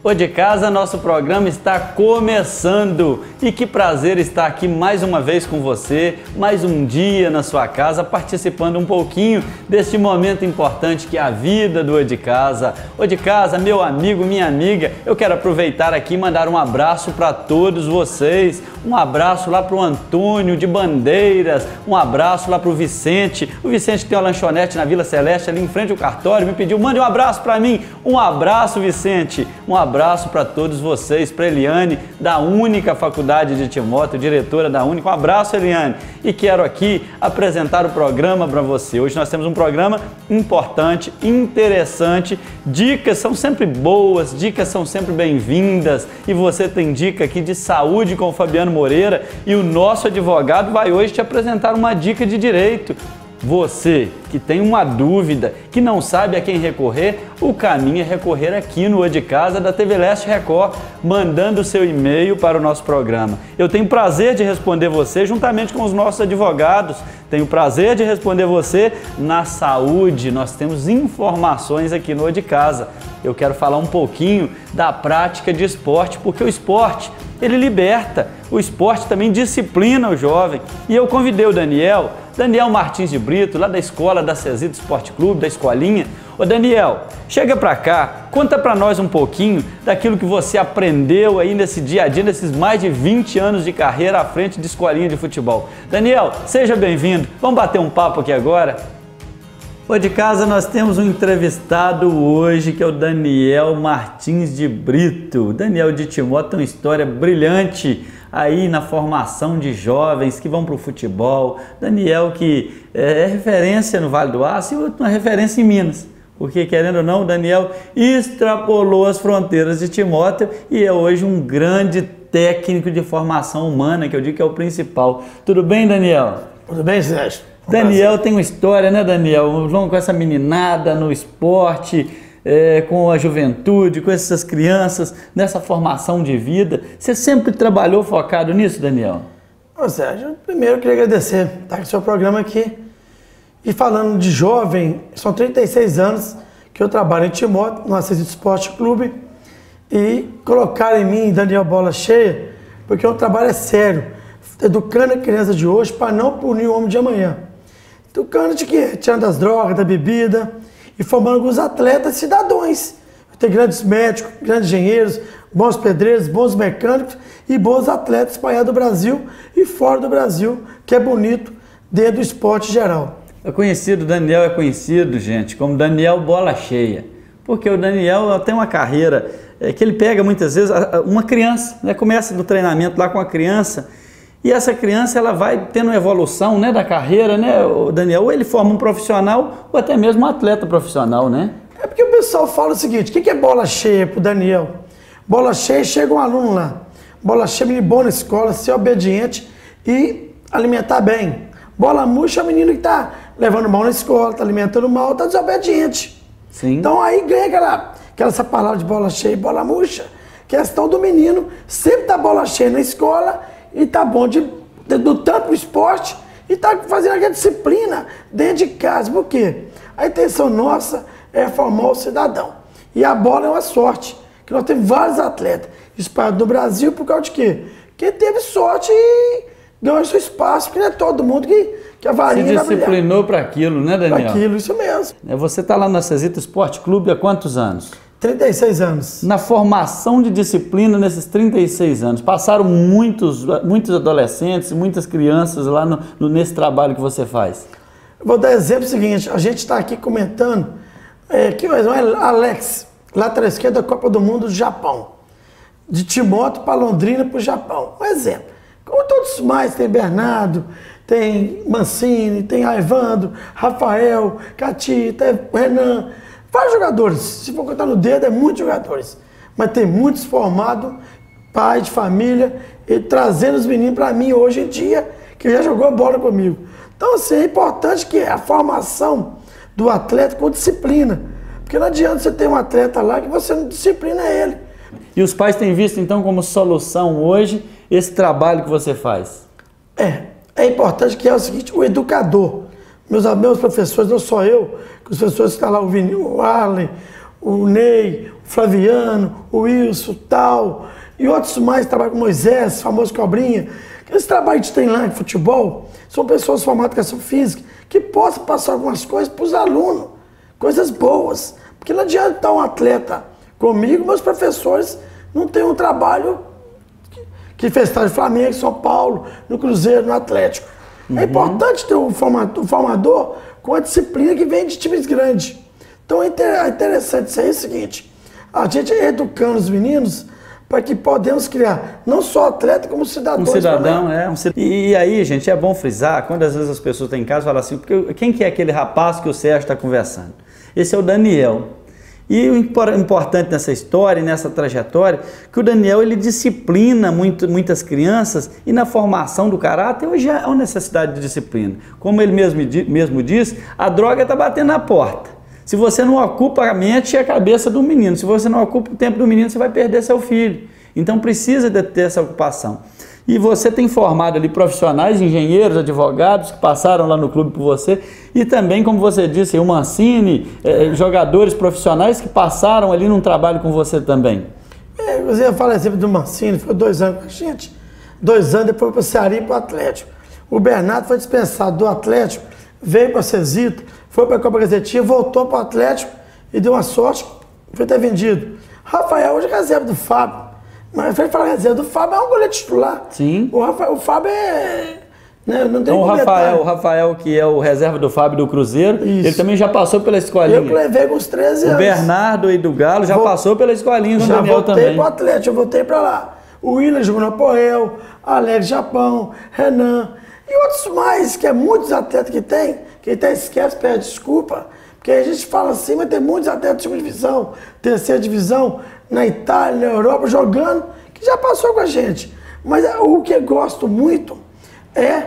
Ô de Casa, nosso programa está começando e que prazer estar aqui mais uma vez com você, mais um dia na sua casa, participando um pouquinho deste momento importante que é a vida do Ô de Casa. Ô de Casa, meu amigo, minha amiga, eu quero aproveitar aqui e mandar um abraço para todos vocês, um abraço lá para o Antônio de Bandeiras, um abraço lá para o Vicente tem uma lanchonete na Vila Celeste, ali em frente ao cartório, me pediu, mande um abraço para mim, um abraço Vicente, um abraço para todos vocês, para Eliane, da Única Faculdade de Timóteo, diretora da Única. Um abraço, Eliane. E quero aqui apresentar o programa para você. Hoje nós temos um programa importante, interessante. Dicas são sempre boas, dicas são sempre bem-vindas. E você tem dica aqui de saúde com o Fabiano Moreira. E o nosso advogado vai hoje te apresentar uma dica de direito. Você que tem uma dúvida, que não sabe a quem recorrer, o caminho é recorrer aqui no Ô de Casa da TV Leste Record, mandando o seu e-mail para o nosso programa. Eu tenho prazer de responder você juntamente com os nossos advogados. Tenho prazer de responder você na saúde. Nós temos informações aqui no Ô de Casa. Eu quero falar um pouquinho da prática de esporte, porque o esporte, ele liberta. O esporte também disciplina o jovem. E eu convidei o Daniel Martins de Brito, lá da escola da Cesida Esporte Clube, da escolinha. Ô Daniel, chega pra cá, conta pra nós um pouquinho daquilo que você aprendeu aí nesse dia a dia, nesses mais de 20 anos de carreira à frente de escolinha de futebol. Daniel, seja bem-vindo. Vamos bater um papo aqui agora? Ô de Casa, nós temos um entrevistado hoje que é o Daniel Martins de Brito. O Daniel de Timóteo tem uma história brilhante aí na formação de jovens que vão para o futebol. Daniel que é referência no Vale do Aço e uma referência em Minas. Porque, querendo ou não, o Daniel extrapolou as fronteiras de Timóteo e é hoje um grande técnico de formação humana, que eu digo que é o principal. Tudo bem, Daniel? Tudo bem, Sérgio? Daniel tem uma história, né, Daniel? Vamos com essa meninada no esporte, com a juventude, com essas crianças, nessa formação de vida. Você sempre trabalhou focado nisso, Daniel? Ô, Sérgio, primeiro eu queria agradecer estar com o seu programa aqui. E falando de jovem, são 36 anos que eu trabalho em Timóteo, no Cesida Esporte Clube, e colocaram em mim, Daniel Bola Cheia, porque o trabalho é sério, educando a criança de hoje para não punir o homem de amanhã. Educando de quê? Tirando das drogas, da bebida e formando alguns atletas cidadãos. Tem grandes médicos, grandes engenheiros, bons pedreiros, bons mecânicos e bons atletas espalhados do Brasil e fora do Brasil, que é bonito dentro do esporte geral. Daniel é conhecido, gente, como Daniel Bola Cheia, porque o Daniel tem uma carreira que ele pega muitas vezes uma criança, né? Começa no treinamento lá com a criança e essa criança ela vai tendo uma evolução, né, da carreira, né, o Daniel, ou ele forma um profissional ou até mesmo um atleta profissional, né? É porque o pessoal fala o seguinte, o que é bola cheia pro Daniel? Bola cheia, chega um aluno lá, bola cheia, menino bom na escola, ser obediente e alimentar bem. Bola murcha é o menino que tá levando mal na escola, tá alimentando mal, tá desobediente. Sim. Então aí ganha essa palavra de bola cheia e bola murcha. Questão do menino sempre tá bola cheia na escola e tá bom do tanto pro esporte e tá fazendo aquela disciplina dentro de casa. Por quê? A intenção nossa é formar o cidadão. E a bola é uma sorte, que nós temos vários atletas espalhados no Brasil por causa de quê? Porque teve sorte e ganhou seu espaço, porque não é todo mundo que a varinha se disciplinou para aquilo, né, Daniel? Para aquilo, isso mesmo. Você está lá na Cesida Esporte Clube há quantos anos? 36 anos. Na formação de disciplina nesses 36 anos, passaram muitos adolescentes, muitas crianças lá nesse trabalho que você faz? Eu vou dar exemplo seguinte, a gente está aqui comentando que o Alex, lateral esquerdo da Copa do Mundo do Japão, de Timóteo para Londrina para o Japão, um exemplo. Como todos mais, tem Bernardo, tem Mancini, tem Aivando, Rafael, Catita, Renan, vários jogadores. Se for contar no dedo, é muitos jogadores. Mas tem muitos formados, pai de família, e trazendo os meninos para mim hoje em dia, que já jogou bola comigo. Então, assim, é importante que a formação do atleta com disciplina. Porque não adianta você ter um atleta lá que você não disciplina ele. E os pais têm visto, então, como solução hoje esse trabalho que você faz? É importante que é o seguinte, o educador, meus professores, não só eu, os professores que estão lá, o Arlen, o Ney, o Flaviano, o Wilson, tal, e outros mais que trabalham com Moisés, famoso Cobrinha. Aqueles trabalhos que tem lá de futebol, são pessoas formadas em educação física que possam passar algumas coisas para os alunos, coisas boas. Porque não adianta estar um atleta comigo, meus professores não têm um trabalho que fez estar no Flamengo, São Paulo, no Cruzeiro, no Atlético. É importante ter um formador com a disciplina que vem de times grandes. Então é interessante isso aí, é o seguinte, a gente educando os meninos para que podemos criar não só atleta, como cidadão. Um cidadão, E aí, gente, é bom frisar, quando às vezes as pessoas estão em casa, falam assim, porque quem que é aquele rapaz que o Sérgio está conversando? Esse é o Daniel. E o importante nessa história, nessa trajetória, que o Daniel, ele disciplina muitas crianças e na formação do caráter hoje há uma necessidade de disciplina. Como ele mesmo diz, a droga está batendo na porta. Se você não ocupa a mente e a cabeça do menino, se você não ocupa o tempo do menino, você vai perder seu filho. Então precisa de ter essa ocupação. E você tem formado ali profissionais, engenheiros, advogados que passaram lá no clube por você e também, como você disse, o Mancini, jogadores profissionais que passaram ali num trabalho com você também. Você fala sempre do Mancini, foi 2 anos com a gente, 2 anos depois para o Ceará e para o Atlético. O Bernardo foi dispensado do Atlético, veio para a Cesita, foi para a Copa Gazetinha, voltou para o Atlético e deu uma sorte, foi até vendido. Rafael hoje é reserva do Fábio. Mas eu falar reserva do Fábio, é um goleiro titular. Sim. O Fábio é... Né, não tem então o Rafael, que é o reserva do Fábio do Cruzeiro, isso. Ele também já passou pela escolinha. Eu que levei com os 13 anos. O Bernardo aí do Galo já passou pela escolinha do Daniel também. Já voltei para o Atlético, eu voltei para lá. O Willian jogou no Apoel, Alex Japão, Renan e outros mais, que é muitos atletas que tem, que até esquece, pede desculpa, porque a gente fala assim, mas tem muitos atletas de segunda divisão, terceira divisão, na Itália, na Europa, jogando, que já passou com a gente. Mas o que eu gosto muito é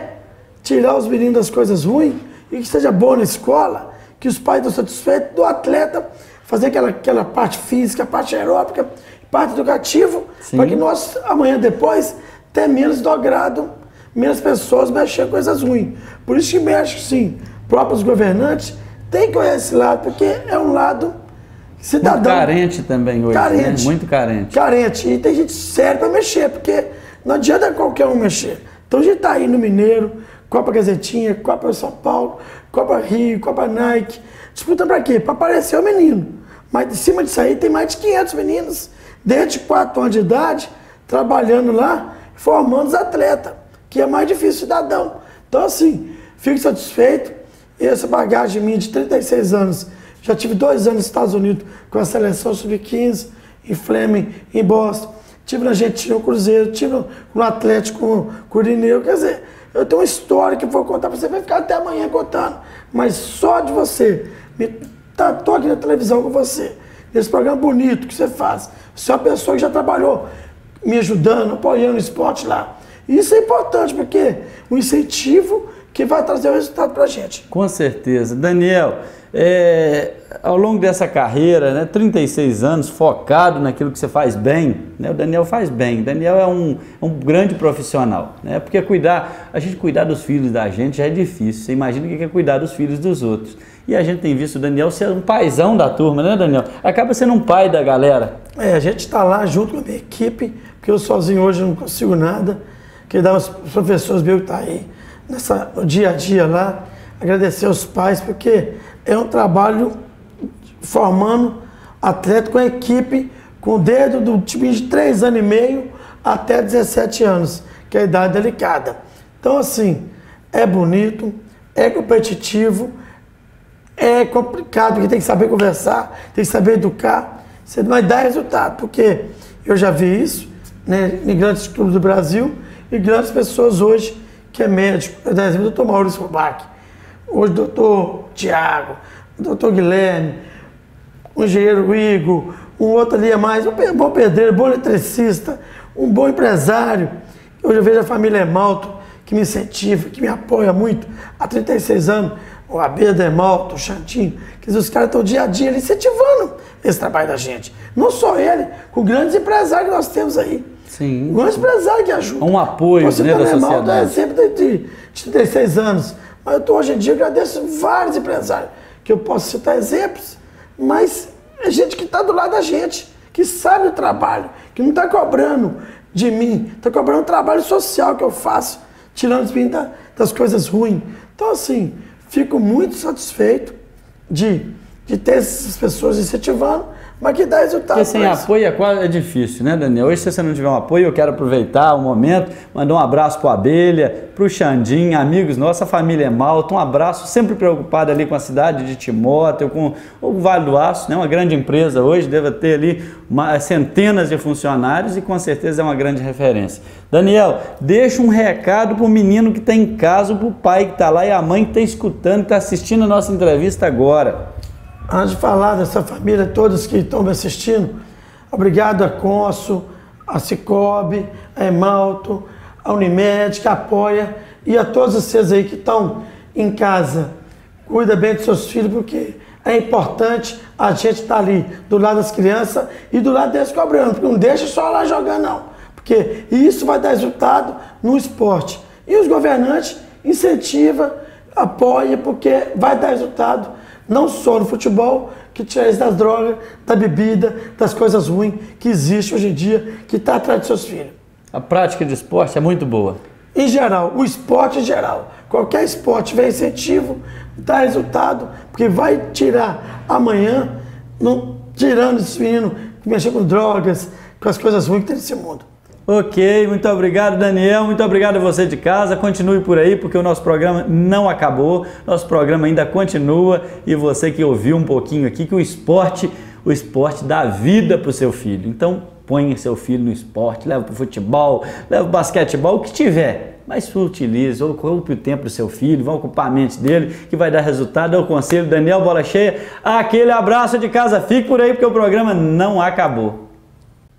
tirar os meninos das coisas ruins e que seja bom na escola, que os pais estão satisfeitos do atleta, fazer aquela parte física, a parte aeróbica, parte educativa, para que nós, amanhã depois, tenha menos dogrado, menos pessoas mexendo com coisas ruins. Por isso que mexe, sim, próprios governantes têm que olhar esse lado, porque é um lado cidadão. Muito carente também hoje, carente, né? Muito carente. Carente. E tem gente séria para mexer, porque não adianta qualquer um mexer. Então a gente está aí no Mineiro, Copa Gazetinha, Copa São Paulo, Copa Rio, Copa Nike. Disputando para quê? Para aparecer o menino. Mas em cima disso aí tem mais de 500 meninos, desde 4 anos de idade, trabalhando lá, formando os atletas, que é mais difícil cidadão. Então assim, fico satisfeito. Essa bagagem minha de 36 anos, já tive 2 anos nos Estados Unidos com a seleção sub-15, em Fleming, em Boston. Tive na Argentina, no Cruzeiro, tive no Atlético, com o Irineu. Quer dizer, eu tenho uma história que eu vou contar para você, vai ficar até amanhã contando. Mas só de você, estou aqui na televisão com você, nesse programa bonito que você faz. Você é uma pessoa que já trabalhou me ajudando, apoiando o esporte lá. Isso é importante, porque o incentivo que vai trazer o resultado para a gente. Com certeza. Daniel, ao longo dessa carreira, né, 36 anos, focado naquilo que você faz bem, né, o Daniel faz bem, o Daniel é um grande profissional, né, porque a gente cuidar dos filhos da gente já é difícil, você imagina o que é cuidar dos filhos dos outros. E a gente tem visto o Daniel ser um paizão da turma, né, Daniel? Acaba sendo um pai da galera. A gente está lá junto com a minha equipe, porque eu sozinho hoje não consigo nada, que dá os professores meus que estão aí, no dia a dia lá, agradecer aos pais, porque é um trabalho formando atleta com a equipe, com o dedo do time de 3 anos e meio até 17 anos, que é a idade delicada. Então, assim, é bonito, é competitivo, é complicado, porque tem que saber conversar, tem que saber educar, você vai dar resultado, porque eu já vi isso, né, em grandes clubes do Brasil e grandes pessoas hoje, que é médico, por exemplo, o Dr. Maurício Fubach, hoje o Dr. Tiago, o Dr. Guilherme, o engenheiro Igor, um outro ali a mais, um bom pedreiro, bom eletricista, um bom empresário. Hoje eu vejo a família Emalto, que me incentiva, que me apoia muito, há 36 anos, o Abeda Emalto, o Chantinho, que os caras estão dia a dia ali incentivando esse trabalho da gente. Não só ele, com grandes empresários que nós temos aí. Sim. Grandes empresários que ajudam. Um apoio, né, da sociedade. É sempre de 36 anos. Mas hoje em dia eu agradeço vários empresários, que eu posso citar exemplos, mas é gente que está do lado da gente, que sabe o trabalho, que não está cobrando de mim, está cobrando o trabalho social que eu faço, tirando de mim das coisas ruins. Então, assim, fico muito satisfeito de ter essas pessoas incentivando, mas que dá resultado. Porque sem apoio é difícil, né, Daniel? Hoje, se você não tiver um apoio, eu quero aproveitar o momento, mandar um abraço para o Abelha, para o Xandinho, amigos nossos, a família Malta, um abraço, sempre preocupado ali com a cidade de Timóteo, com o Vale do Aço, né? Uma grande empresa hoje, deve ter ali centenas de funcionários e com certeza é uma grande referência. Daniel, deixa um recado para o menino que está em casa, para o pai que está lá e a mãe que está escutando, que está assistindo a nossa entrevista agora. Antes de falar dessa família, todos que estão me assistindo, obrigado a Consul, a Cicobi, a Emalto, a Unimed, que apoia, e a todos vocês aí que estão em casa. Cuida bem dos seus filhos, porque é importante a gente estar ali, do lado das crianças e do lado deles cobrando, porque não deixa só lá jogando não, porque isso vai dar resultado no esporte. E os governantes incentivam, apoiam, porque vai dar resultado não só no futebol, que tira isso das drogas, da bebida, das coisas ruins que existe hoje em dia, que está atrás dos seus filhos. A prática de esporte é muito boa. Em geral, o esporte em geral. Qualquer esporte tiver incentivo, dá resultado, porque vai tirar amanhã, tirando esse menino que mexe com drogas, com as coisas ruins que tem nesse mundo. Ok, muito obrigado, Daniel, muito obrigado a você de casa, continue por aí porque o nosso programa não acabou, nosso programa ainda continua e você que ouviu um pouquinho aqui que o esporte dá vida para o seu filho, então ponha seu filho no esporte, leva para o futebol, leva para o basquetebol, o que tiver, mas utilize, ocupe o tempo do seu filho, vai ocupar a mente dele que vai dar resultado, é o conselho, Daniel Bola Cheia, aquele abraço de casa, fique por aí porque o programa não acabou.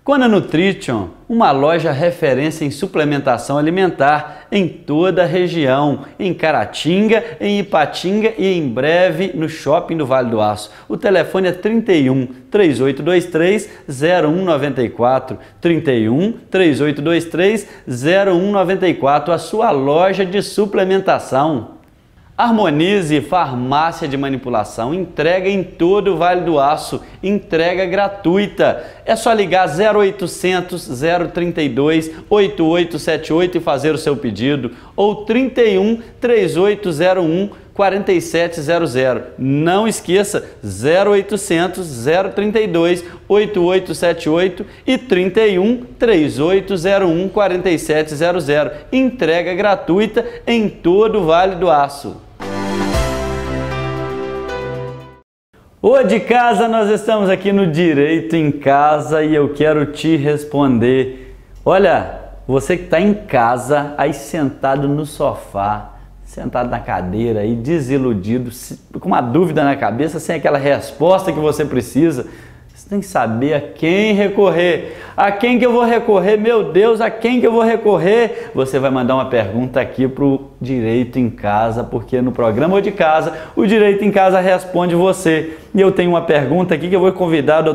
Kona Nutrition, uma loja referência em suplementação alimentar em toda a região, em Caratinga, em Ipatinga e em breve no Shopping do Vale do Aço. O telefone é 31 3823 0194, 31 3823 0194, a sua loja de suplementação. Harmonize Farmácia de Manipulação, entrega em todo o Vale do Aço, entrega gratuita. É só ligar 0800 032 8878 e fazer o seu pedido, ou 31 3801 4700. Não esqueça, 0800 032 8878 e 31 3801 4700. Entrega gratuita em todo o Vale do Aço. Ô de casa, nós estamos aqui no Direito em Casa e eu quero te responder. Olha, você que está em casa, aí sentado no sofá, sentado na cadeira aí, desiludido, com uma dúvida na cabeça, sem aquela resposta que você precisa, você tem que saber a quem recorrer. A quem que eu vou recorrer? Meu Deus, a quem que eu vou recorrer? Você vai mandar uma pergunta aqui para o Direito em Casa, porque no programa Ô de Casa, o Direito em Casa responde você. E eu tenho uma pergunta aqui que eu vou convidar o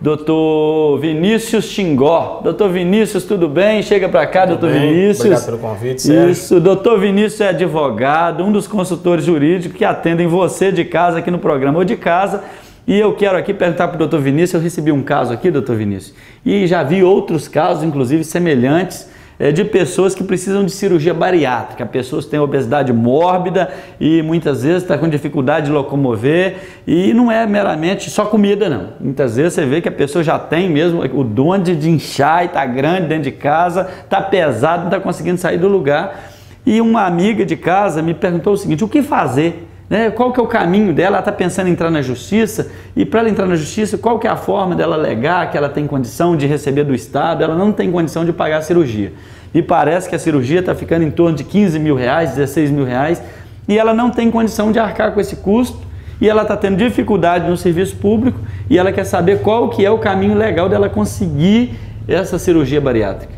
doutor Vinícius Xingó. Doutor Vinícius, tudo bem? Chega para cá, doutor Vinícius. Obrigado pelo convite, Sérgio. Isso, doutor Vinícius é advogado, um dos consultores jurídicos que atendem você de casa aqui no programa Ô de Casa. E eu quero aqui perguntar para o doutor Vinícius, eu recebi um caso aqui, doutor Vinícius, e já vi outros casos, inclusive semelhantes, de pessoas que precisam de cirurgia bariátrica, pessoas que têm obesidade mórbida e muitas vezes estão com dificuldade de locomover e não é meramente só comida não. Muitas vezes você vê que a pessoa já tem mesmo o dom de inchar e está grande dentro de casa, está pesado, não está conseguindo sair do lugar. E uma amiga de casa me perguntou o seguinte, o que fazer? Qual que é o caminho dela? Ela está pensando em entrar na justiça e para ela entrar na justiça, qual que é a forma dela alegar que ela tem condição de receber do Estado? Ela não tem condição de pagar a cirurgia. E parece que a cirurgia está ficando em torno de 15 mil reais, 16 mil reais e ela não tem condição de arcar com esse custo e ela está tendo dificuldade no serviço público e ela quer saber qual que é o caminho legal dela conseguir essa cirurgia bariátrica.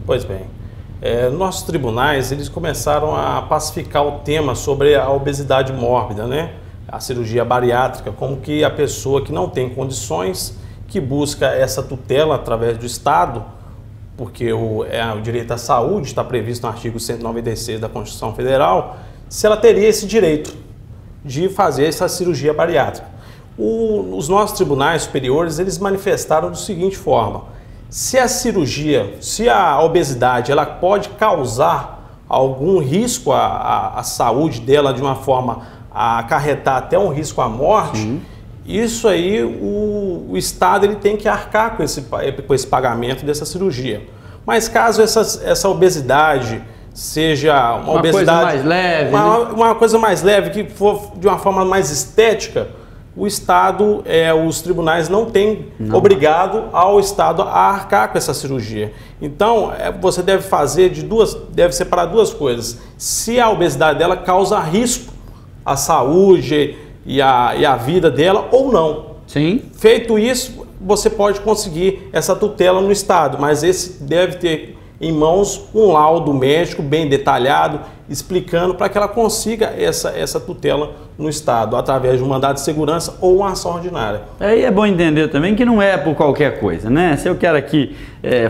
Pois bem. Nossos tribunais eles começaram a pacificar o tema sobre a obesidade mórbida, né? A cirurgia bariátrica, como que a pessoa que não tem condições, que busca essa tutela através do Estado, porque o direito à saúde está previsto no artigo 196 da Constituição Federal, se ela teria esse direito de fazer essa cirurgia bariátrica. Os nossos tribunais superiores, eles manifestaram da seguinte forma: se a cirurgia, se a obesidade, ela pode causar algum risco à saúde dela de uma forma a acarretar até um risco à morte, isso aí o Estado ele tem que arcar com esse pagamento dessa cirurgia. Mas caso essa obesidade seja uma obesidade coisa mais leve, uma coisa mais leve, que for de uma forma mais estética, o Estado, os tribunais não têm obrigado ao Estado a arcar com essa cirurgia. Então, você deve separar duas coisas. Se a obesidade dela causa risco à saúde e à vida dela ou não. Sim. Feito isso, você pode conseguir essa tutela no Estado, mas esse deve ter em mãos um laudo médico bem detalhado, explicando para que ela consiga essa tutela no Estado, através de um mandado de segurança ou uma ação ordinária. Aí é bom entender também que não é por qualquer coisa, né? Se eu quero aqui,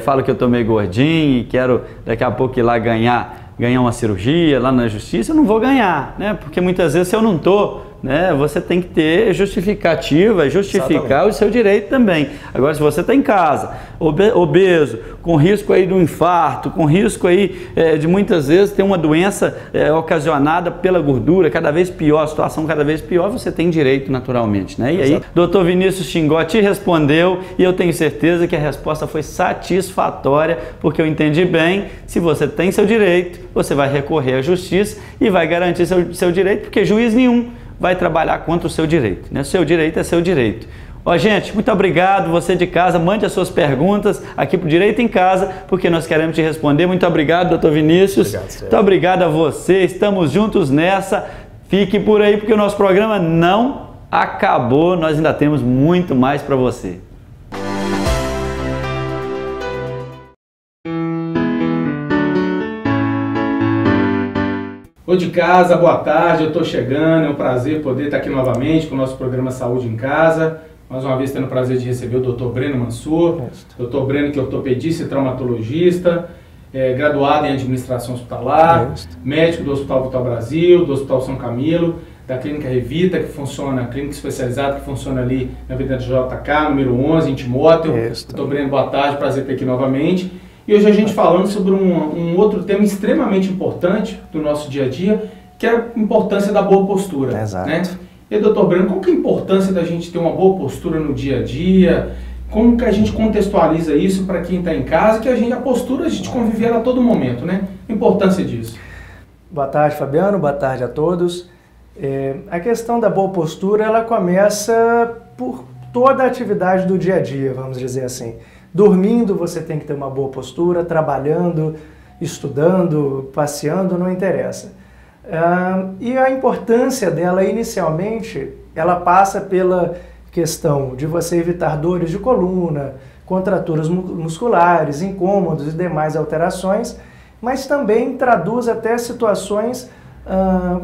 falo que eu tô meio gordinho e quero daqui a pouco ir lá ganhar uma cirurgia lá na justiça, eu não vou ganhar, né? Porque muitas vezes se eu não tô, né, você tem que ter justificativa, justificar Exatamente. O seu direito também. Agora, se você está em casa, obeso, com risco aí de um infarto, com risco aí de muitas vezes ter uma doença ocasionada pela gordura, cada vez pior, a situação cada vez pior, você tem direito naturalmente, né? E aí, doutor Vinícius Xingó te respondeu e eu tenho certeza que a resposta foi satisfatória, porque eu entendi bem, se você tem seu direito, você vai recorrer à justiça e vai garantir seu direito, porque juiz nenhum vai trabalhar contra o seu direito, né? Seu direito é seu direito. Ó, gente, muito obrigado. Você de casa, mande as suas perguntas aqui pro Direito em Casa, porque nós queremos te responder. Muito obrigado, doutor Vinícius. Obrigado, muito obrigado a você. Estamos juntos nessa. Fique por aí, porque o nosso programa não acabou. Nós ainda temos muito mais para você. Ô de casa, boa tarde, eu estou chegando, é um prazer poder estar aqui novamente com o nosso programa Saúde em Casa. Mais uma vez tendo o prazer de receber o Dr. Breno Mansur, Dr. Breno que é ortopedista e traumatologista, graduado em administração hospitalar, médico do Hospital Vital Brasil, do Hospital São Camilo, da Clínica Revita, que funciona, clínica especializada que funciona ali na Avenida JK, número 11, em Timóteo. Dr. Breno, boa tarde, prazer ter aqui novamente. E hoje a gente falando sobre um outro tema extremamente importante do nosso dia a dia, que é a importância da boa postura. Exato. Né? E, doutor Breno, qual que é a importância da gente ter uma boa postura no dia a dia? Como que a gente contextualiza isso para quem está em casa, que a postura a gente convive ela a todo momento, né? A importância disso. Boa tarde, Fabiano. Boa tarde a todos. A questão da boa postura, ela começa por toda a atividade do dia a dia, vamos dizer assim. Dormindo, você tem que ter uma boa postura, trabalhando, estudando, passeando, não interessa. E a importância dela, inicialmente, ela passa pela questão de você evitar dores de coluna, contraturas musculares, incômodos e demais alterações, mas também traduz até situações,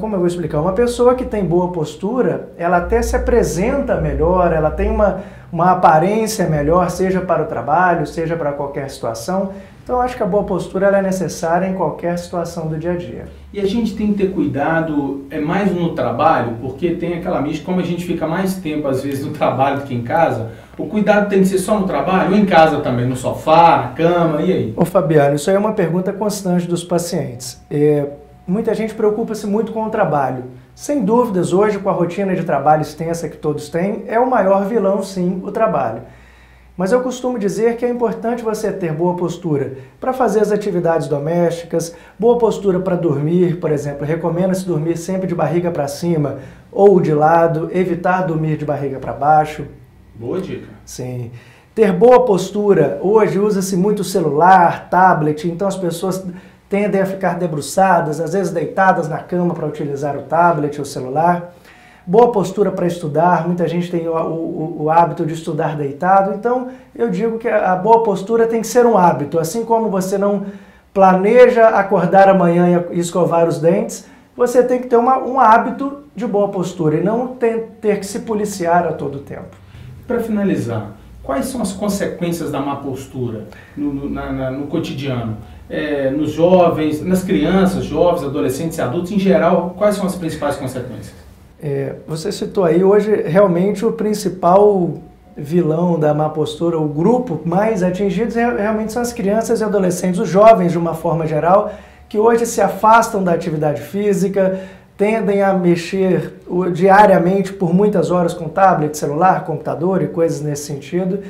como eu vou explicar, uma pessoa que tem boa postura, ela até se apresenta melhor, ela tem uma aparência melhor, seja para o trabalho, seja para qualquer situação. Então, eu acho que a boa postura ela é necessária em qualquer situação do dia a dia. E a gente tem que ter cuidado mais no trabalho, porque tem aquela mística, como a gente fica mais tempo, às vezes, no trabalho do que em casa, o cuidado tem que ser só no trabalho ou em casa também, no sofá, na cama, e aí? Ô Fabiano, isso aí é uma pergunta constante dos pacientes. Muita gente preocupa-se muito com o trabalho. Sem dúvidas, hoje, com a rotina de trabalho extensa que todos têm, é o maior vilão, sim, o trabalho. Mas eu costumo dizer que é importante você ter boa postura para fazer as atividades domésticas, boa postura para dormir, por exemplo, recomenda-se dormir sempre de barriga para cima ou de lado, evitar dormir de barriga para baixo. Boa dica. Sim. Ter boa postura, hoje usa-se muito celular, tablet, então as pessoas tendem a ficar debruçadas, às vezes deitadas na cama para utilizar o tablet ou o celular. Boa postura para estudar, muita gente tem o hábito de estudar deitado, então eu digo que a boa postura tem que ser um hábito, assim como você não planeja acordar amanhã e escovar os dentes, você tem que ter um hábito de boa postura e não ter que se policiar a todo tempo. Para finalizar, quais são as consequências da má postura no cotidiano? Nos jovens, nas crianças, jovens, adolescentes e adultos, em geral, quais são as principais consequências? Você citou aí, hoje realmente o principal vilão da má postura, o grupo mais atingidos realmente são as crianças e adolescentes, os jovens de uma forma geral, que hoje se afastam da atividade física, tendem a mexer diariamente por muitas horas com tablet, celular, computador e coisas nesse sentido.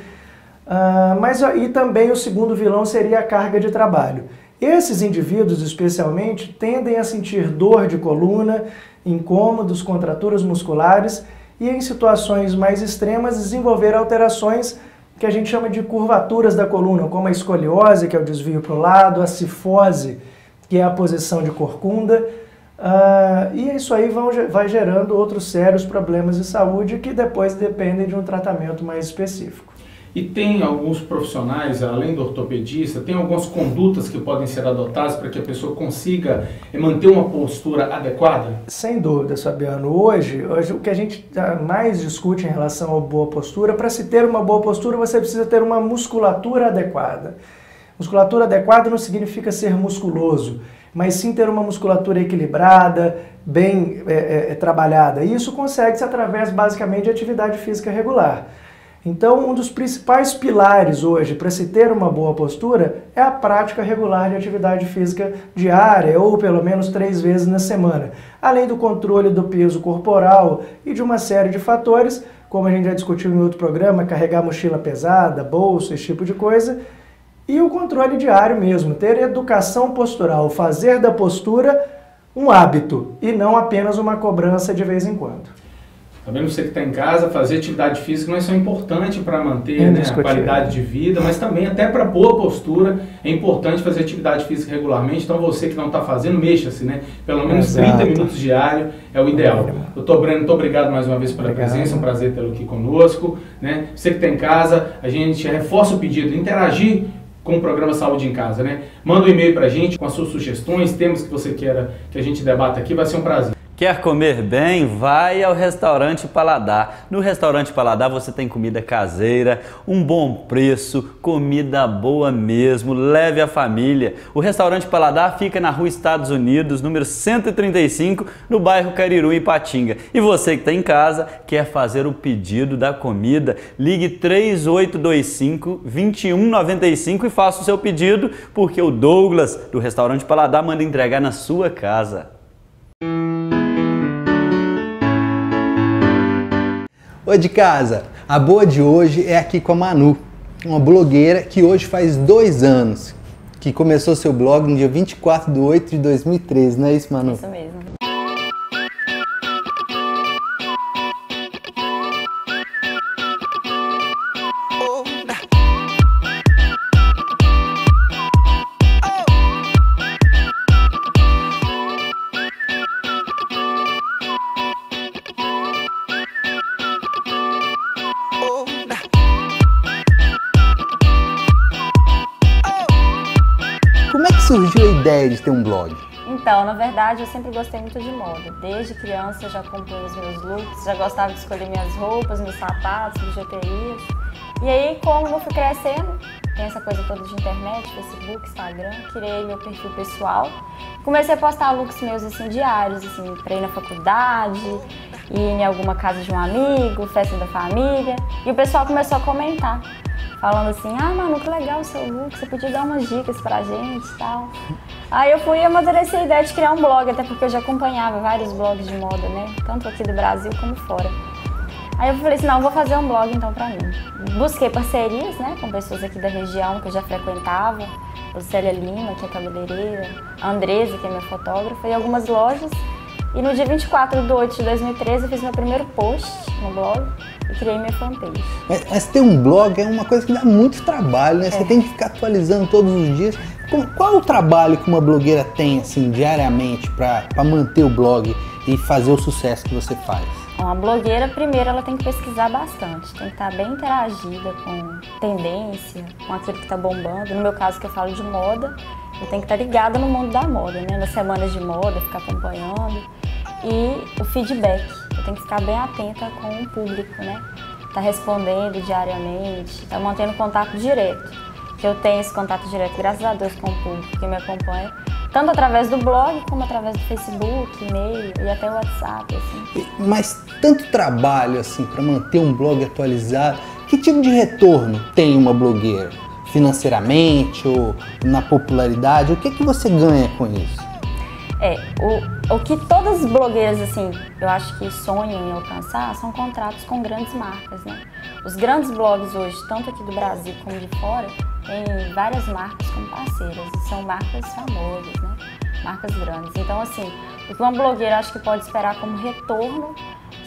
E também o segundo vilão seria a carga de trabalho. Esses indivíduos, especialmente, tendem a sentir dor de coluna, incômodos, contraturas musculares e, em situações mais extremas, desenvolver alterações que a gente chama de curvaturas da coluna, como a escoliose, que é o desvio para o lado, a cifose, que é a posição de corcunda, e isso aí vai gerando outros sérios problemas de saúde que depois dependem de um tratamento mais específico. E tem alguns profissionais, além do ortopedista, tem algumas condutas que podem ser adotadas para que a pessoa consiga manter uma postura adequada? Sem dúvida, Fabiano. Hoje o que a gente mais discute em relação à boa postura, para se ter uma boa postura você precisa ter uma musculatura adequada. Musculatura adequada não significa ser musculoso, mas sim ter uma musculatura equilibrada, bem trabalhada. E isso consegue-se através basicamente de atividade física regular. Então, um dos principais pilares hoje para se ter uma boa postura é a prática regular de atividade física diária, ou pelo menos 3 vezes na semana, além do controle do peso corporal e de uma série de fatores, como a gente já discutiu em outro programa, carregar mochila pesada, bolsa, esse tipo de coisa, e o controle diário mesmo, ter educação postural, fazer da postura um hábito e não apenas uma cobrança de vez em quando. Tá vendo? Você que está em casa, fazer atividade física não é só importante para manter a qualidade de vida, mas também até para boa postura é importante fazer atividade física regularmente. Então você que não está fazendo, mexa-se, né? Pelo menos 30 minutos diário é o ideal. Doutor Breno, muito obrigado mais uma vez pela presença, um prazer tê-lo aqui conosco, né? Você que está em casa, a gente reforça o pedido, interagir com o programa Saúde em Casa, né? Manda um e-mail para a gente com as suas sugestões, temas que você queira que a gente debata aqui, vai ser um prazer. Quer comer bem? Vai ao Restaurante Paladar. No Restaurante Paladar você tem comida caseira, um bom preço, comida boa mesmo, leve a família. O Restaurante Paladar fica na Rua Estados Unidos, número 135, no bairro Cariru, em Ipatinga. E você que está em casa, quer fazer o pedido da comida, ligue 3825-2195 e faça o seu pedido, porque o Douglas, do Restaurante Paladar, manda entregar na sua casa. Oi de casa, a boa de hoje é aqui com a Manu, uma blogueira que hoje faz 2 anos, que começou seu blog no dia 24/8/2013, não é isso, Manu? Isso mesmo. Surgiu a ideia de ter um blog? Então, na verdade, eu sempre gostei muito de moda. Desde criança eu já comprei os meus looks, já gostava de escolher minhas roupas, meus sapatos, bijuterias. E aí, como eu fui crescendo, tem essa coisa toda de internet, Facebook, Instagram, criei meu perfil pessoal. Comecei a postar looks meus assim, diários, assim, pra ir na faculdade, ir em alguma casa de um amigo, festa da família. E o pessoal começou a comentar, falando assim, ah, Manu, que legal o seu look, você podia dar umas dicas pra gente e tal. Aí eu fui amadurecer a ideia de criar um blog, até porque eu já acompanhava vários blogs de moda, né? Tanto aqui do Brasil como fora. Aí eu falei assim, não, eu vou fazer um blog então pra mim. Busquei parcerias, né, com pessoas aqui da região que eu já frequentava, a Célia Lima, que é cabeleireira, a Andresa, que é minha fotógrafa, e algumas lojas. E no dia 24/8/2013 eu fiz meu primeiro post no blog e criei minha fanpage. Mas ter um blog é uma coisa que dá muito trabalho, né? Você tem que ficar atualizando todos os dias. Qual é o trabalho que uma blogueira tem, assim, diariamente para manter o blog e fazer o sucesso que você faz? Uma blogueira, primeiro, ela tem que pesquisar bastante, tem que estar bem interagida com tendência, com aquilo que está bombando. No meu caso, que eu falo de moda, eu tenho que estar ligada no mundo da moda, né? Nas semanas de moda, ficar acompanhando. E o feedback, eu tenho que ficar bem atenta com o público, né? Tá respondendo diariamente, tá mantendo contato direto. Que eu tenho esse contato direto, graças a Deus, com o público que me acompanha, tanto através do blog, como através do Facebook, e-mail e até o WhatsApp, assim. Mas tanto trabalho assim para manter um blog atualizado, que tipo de retorno tem uma blogueira? Financeiramente ou na popularidade? O que você ganha com isso? O que todas as blogueiras, assim, eu acho que sonham em alcançar são contratos com grandes marcas, né? Os grandes blogs hoje, tanto aqui do Brasil como de fora, tem várias marcas como parceiras e são marcas famosas, né? Marcas grandes. Então, assim, o que uma blogueira acho que pode esperar como retorno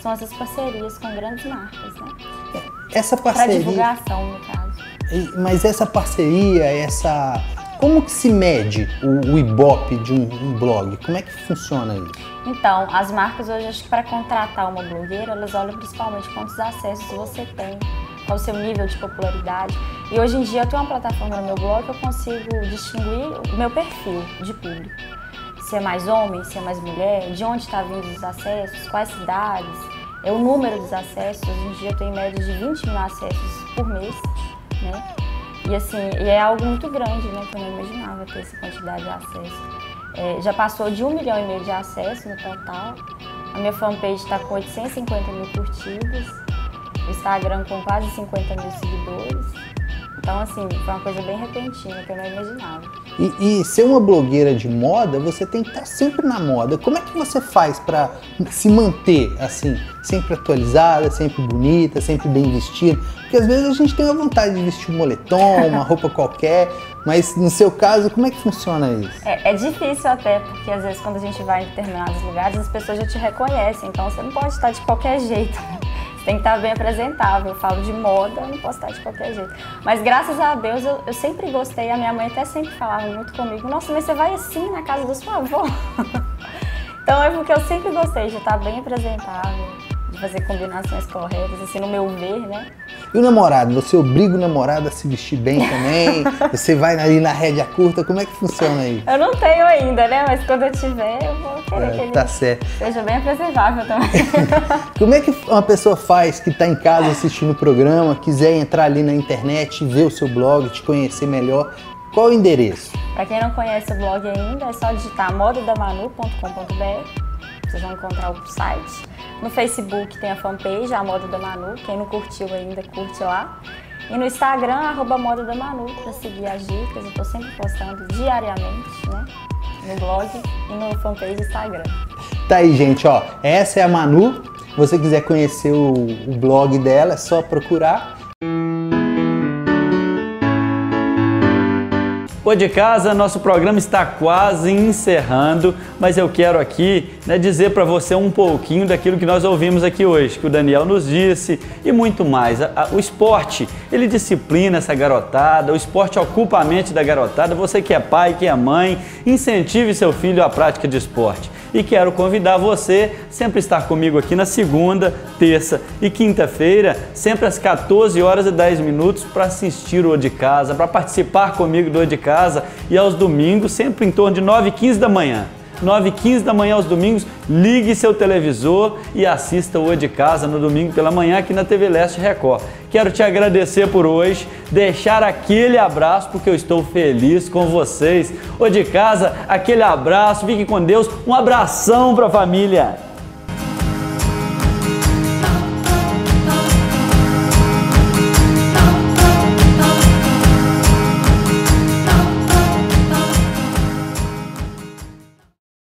são essas parcerias com grandes marcas, né? Essa parceria... Para divulgação, no caso. Mas essa parceria, como que se mede o Ibope de um blog? Como é que funciona isso? Então, as marcas hoje, acho que para contratar uma blogueira, elas olham principalmente quantos acessos você tem, qual o seu nível de popularidade. E hoje em dia eu tenho uma plataforma no meu blog que eu consigo distinguir o meu perfil de público. Se é mais homem, se é mais mulher, de onde está vindo os acessos, quais cidades, o número dos acessos. Hoje em dia eu tenho em média de 20 mil acessos por mês, né? E assim, é algo muito grande, né? Que eu não imaginava ter essa quantidade de acesso. Já passou de 1,5 milhão de acessos no total. A minha fanpage está com 850 mil curtidas. O Instagram com quase 50 mil seguidores. Então, assim, foi uma coisa bem repentina que eu não imaginava. E ser uma blogueira de moda, você tem que estar sempre na moda. Como é que você faz para se manter, assim, sempre atualizada, sempre bonita, sempre bem vestida? Porque às vezes a gente tem a vontade de vestir um moletom, uma roupa qualquer, mas no seu caso, como é que funciona isso? É difícil até, porque às vezes quando a gente vai em determinados lugares, as pessoas já te reconhecem, então você não pode estar de qualquer jeito. Você tem que estar bem apresentável. Eu falo de moda, eu não posso estar de qualquer jeito. Mas graças a Deus eu sempre gostei, a minha mãe até sempre falava muito comigo, nossa, mas você vai assim na casa da sua avó? Então é porque eu sempre gostei de estar bem apresentável, de fazer combinações corretas, assim, no meu ver, né? E o namorado? Você obriga o namorado a se vestir bem também? Você vai ali na rédea curta? Como é que funciona aí? Eu não tenho ainda, né? Mas quando eu tiver, eu vou querer que ele tá certo. seja bem apresentável também. Como é que uma pessoa faz que está em casa assistindo o programa, quiser entrar ali na internet, ver o seu blog, te conhecer melhor? Qual o endereço? Para quem não conhece o blog ainda, é só digitar modadamanu.com.br. Vocês vão encontrar o site. No Facebook tem a fanpage, a Moda da Manu. Quem não curtiu ainda, curte lá. E no Instagram, @Moda da Manu, para seguir as dicas. Eu estou sempre postando diariamente, né? No blog e no fanpage Instagram. Tá aí, gente, ó. Essa é a Manu. Se você quiser conhecer o blog dela, é só procurar. Pô de casa, nosso programa está quase encerrando, mas eu quero aqui, né, dizer para você um pouquinho daquilo que nós ouvimos aqui hoje, que o Daniel nos disse e muito mais. O esporte, ele disciplina essa garotada, o esporte ocupa a mente da garotada. Você que é pai, que é mãe, incentive seu filho à prática de esporte. E quero convidar você sempre a estar comigo aqui na segunda, terça e quinta-feira, sempre às 14h10 para assistir o O de Casa, para participar comigo do O de Casa, e aos domingos, sempre em torno de 9h15 da manhã. 9h15 da manhã aos domingos, ligue seu televisor e assista o O de Casa no domingo pela manhã aqui na TV Leste Record. Quero te agradecer por hoje, deixar aquele abraço porque eu estou feliz com vocês. O de Casa, aquele abraço, fique com Deus, um abração para a família.